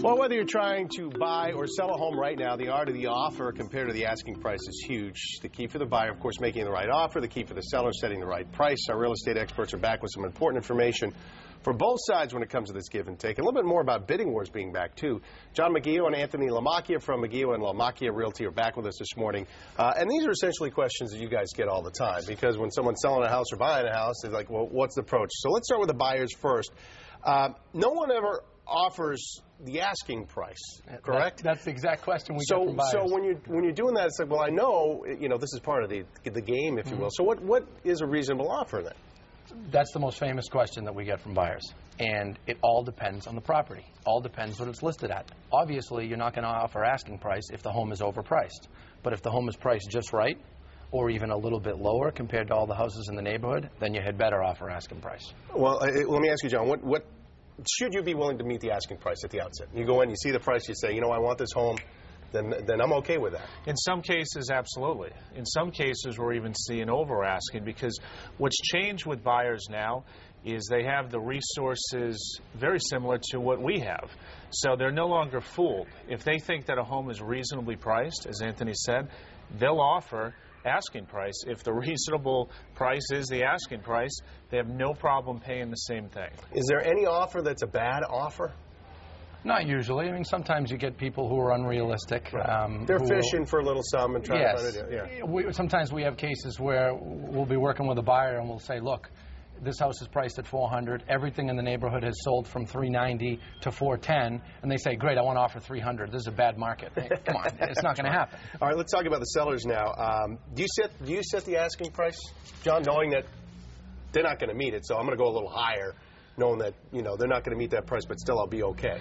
Well, whether you're trying to buy or sell a home right now, the art of the offer compared to the asking price is huge. The key for the buyer, of course, making the right offer. The key for the seller, setting the right price. Our real estate experts are back with some important information for both sides when it comes to this give and take. A little bit more about bidding wars being back, too. John Maggio and Anthony LaMacchia from Maggio and LaMacchia Realty are back with us this morning. And these are essentially questions that you guys get all the time, because when someone's selling a house or buying a house, they're like, well, what's the approach? So let's start with the buyers first. No one ever offers the asking price, correct? That's the exact question we get from buyers. So when you're doing that, it's like, well, I know, this is part of the game, if you will. So what is a reasonable offer then? That's the most famous question that we get from buyers. And it all depends on the property. All depends what it's listed at. Obviously, you're not going to offer asking price if the home is overpriced. But if the home is priced just right, or even a little bit lower compared to all the houses in the neighborhood, then you had better offer asking price. Well, let me ask you, John, what should you be willing to meet the asking price at the outset? You go in, you see the price, you say, I want this home, then I'm okay with that. In some cases, absolutely. In some cases, we're even seeing over asking, because what's changed with buyers now is they have the resources very similar to what we have. So they're no longer fooled. If they think that a home is reasonably priced, as Anthony said, they'll offer asking price. If the reasonable price is the asking price, they have no problem paying the same thing. Is there any offer that's a bad offer? Not usually. I mean, sometimes you get people who are unrealistic. Right. They're fishing for a little sum and trying to find it. Sometimes we have cases where we'll be working with a buyer and we'll say, look, this house is priced at $400. Everything in the neighborhood has sold from $390 to $410, and they say, great, I want to offer $300. This is a bad market. Hey, come on, it's not going to happen. All right, let's talk about the sellers now. Do you set the asking price, John, knowing that they're not going to meet it, so I'm going to go a little higher, knowing that they're not going to meet that price, but still I'll be okay?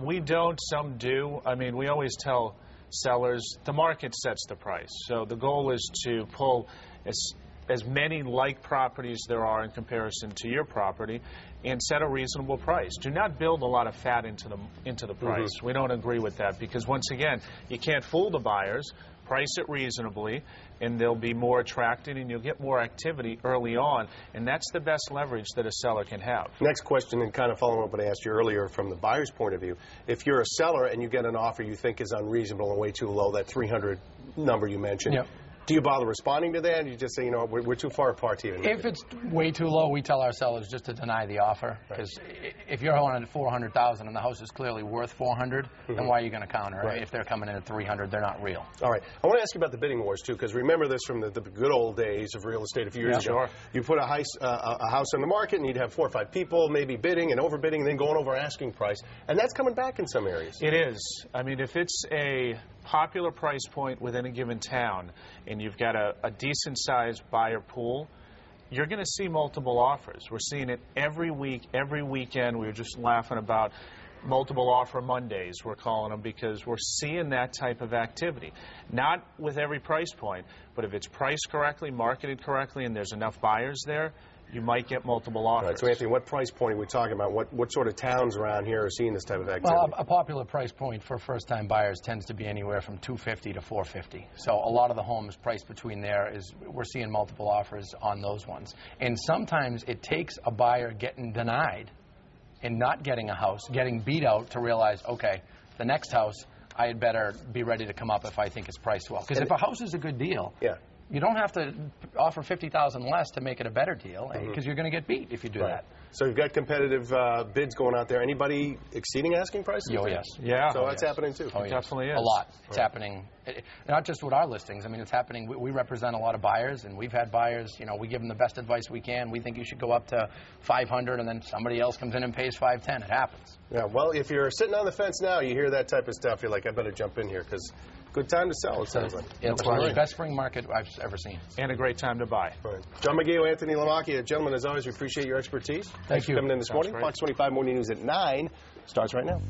We don't. Some do. I mean, we always tell sellers the market sets the price. So the goal is to pull as many like properties there are in comparison to your property and set a reasonable price. Do not build a lot of fat into the price. We don't agree with that, because once again, you can't fool the buyers. Price it reasonably, and they'll be more attracted, and you'll get more activity early on, and that's the best leverage that a seller can have. Next question, and kind of following up what I asked you earlier from the buyer's point of view. If you're a seller and you get an offer you think is unreasonable and way too low, that 300 number you mentioned, yep. Do you bother responding to that, or you just say, we're too far apart to even? If it's way too low, we tell our sellers just to deny the offer. Because if you're on at $400,000 and the house is clearly worth $400, then why are you going to counter? Right. If they're coming in at $300, they're not real. All right. I want to ask you about the bidding wars, too, because remember this from the good old days of real estate a few years ago. Sure. You put a house on the market, and you'd have 4 or 5 people maybe bidding and overbidding and then going over asking price. And that's coming back in some areas. It is. I mean, if it's a popular price point within a given town and you've got a decent-sized buyer pool, you're going to see multiple offers. We're seeing it every week, every weekend. We were just laughing about multiple offer Mondays, we're calling them, because we're seeing that type of activity. Not with every price point, but if it's priced correctly, marketed correctly, and there's enough buyers there, you might get multiple offers. Right, so Anthony, what price point are we talking about? What sort of towns around here are seeing this type of activity? Well, a popular price point for first-time buyers tends to be anywhere from $250 to $450. So a lot of the homes priced between there we're seeing multiple offers on those ones. And sometimes it takes a buyer getting denied and not getting a house, getting beat out, to realize, okay, the next house, I had better be ready to come up if I think it's priced well. Because if a house is a good deal, you don't have to offer $50,000 less to make it a better deal, because you're going to get beat if you do that. So you've got competitive bids going out there. Anybody exceeding asking prices? Oh, yes. Yeah. So that's happening too. It definitely is. A lot. It's happening. Not just with our listings. I mean, it's happening. We represent a lot of buyers, and we've had buyers, we give them the best advice we can. We think you should go up to $500, and then somebody else comes in and pays $510. It happens. Yeah, well, if you're sitting on the fence now, you hear that type of stuff, you're like, I better jump in here, because good time to sell, it sounds like. Yeah, it's the best spring market I've ever seen. And a great time to buy. Right. John Maggio, Anthony LaMacchia, gentlemen, as always, we appreciate your expertise. Thank you. Thanks for coming in this morning. Fox 25 Morning News at 9 starts right now.